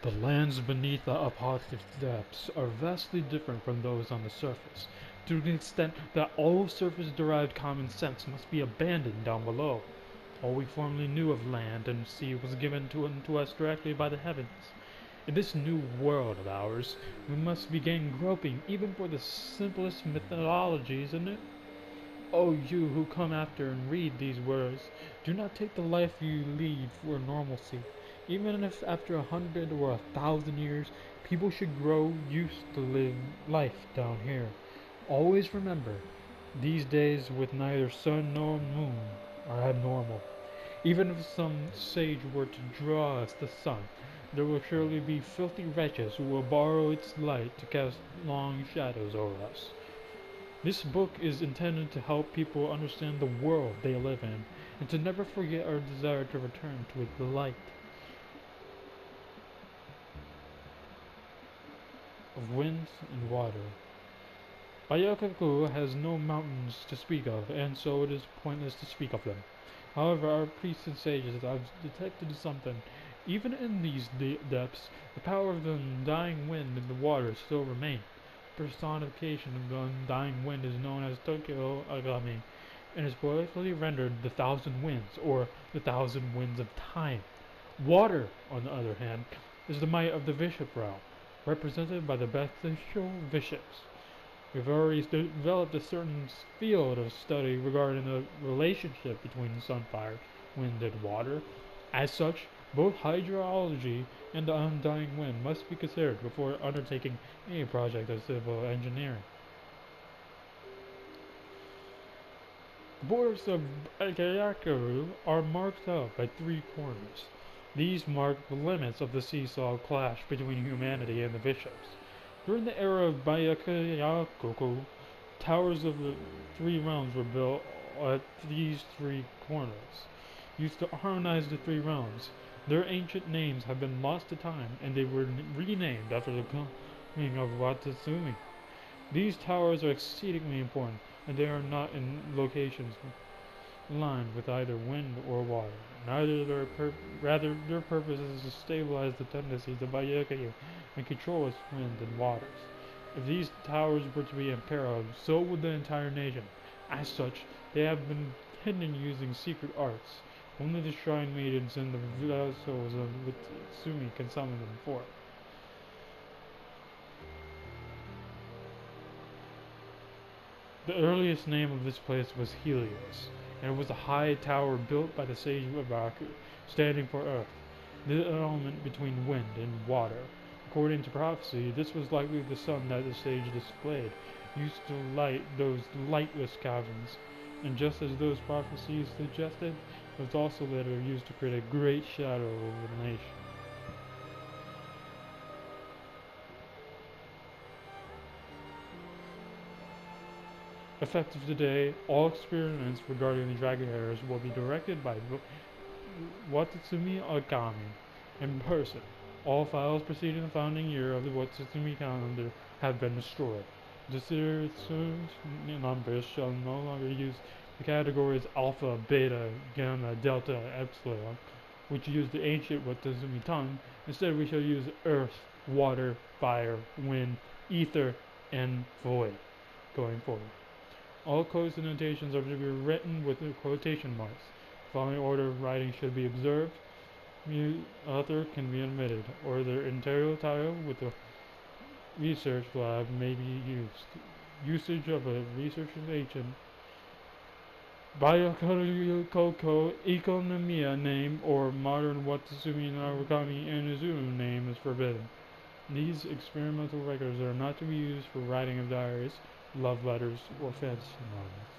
The lands beneath the apothic depths are vastly different from those on the surface, to the extent that all surface-derived common sense must be abandoned down below. All we formerly knew of land and sea was given to us directly by the heavens. In this new world of ours, we must begin groping even for the simplest methodologies anew. O you who come after and read these words, do not take the life you lead for normalcy. Even if after 100 or 1,000 years, people should grow used to live life down here. Always remember, these days with neither sun nor moon are abnormal. Even if some sage were to draw us the sun, there will surely be filthy wretches who will borrow its light to cast long shadows over us. This book is intended to help people understand the world they live in, and to never forget our desire to return to its light. Of winds and water. Bayakaku has no mountains to speak of, and so it is pointless to speak of them. However, our priests and sages have detected something. Even in these depths, the power of the undying wind and the water still remain. The personification of the undying wind is known as Tokyo Agami, and is poetically rendered the thousand winds, or the thousand winds of time. Water, on the other hand, is the might of the bishop realm, represented by the bestial bishops. We've already developed a certain field of study regarding the relationship between sunfire, wind, and water. As such, both hydrology and the undying wind must be considered before undertaking any project of civil engineering. The borders of Gayakaru are marked out by three corners. These mark the limits of the seesaw clash between humanity and the bishops. During the era of Bayakayakoku, towers of the three realms were built at these three corners, used to harmonize the three realms. Their ancient names have been lost to time, and they were renamed after the coming of Watatsumi. These towers are exceedingly important, and they are not in locations aligned with either wind or water. Rather, their purpose is to stabilize the tendencies of Bayakayu and control its wind and waters. If these towers were to be imperiled, so would the entire nation. As such, they have been hidden using secret arts. Only the shrine maidens and the vessels of Watatsumi can summon them forth. The earliest name of this place was Helios, and it was a high tower built by the sage Baku, standing for earth, the element between wind and water. According to prophecy, this was likely the sun that the sage displayed, used to light those lightless caverns, and just as those prophecies suggested, it was also later used to create a great shadow over the nation. Effective today, all experiments regarding the dragon hairs will be directed by Watatsumi Agami in person. All files preceding the founding year of the Watatsumi calendar have been destroyed. The series numbers shall no longer use the categories alpha, beta, gamma, delta, epsilon, which use the ancient Watatsumi tongue. Instead, we shall use earth, water, fire, wind, ether, and void going forward. All codes and notations are to be written with quotation marks. The following order of writing should be observed. The author can be omitted, or their entire title with a research lab may be used. Usage of a researcher's agent, Bayakoko Ikonomiya name, or modern Watatsumi Narukami Inuzu name is forbidden. These experimental records are not to be used for writing of diaries, love letters, or fantasy novels.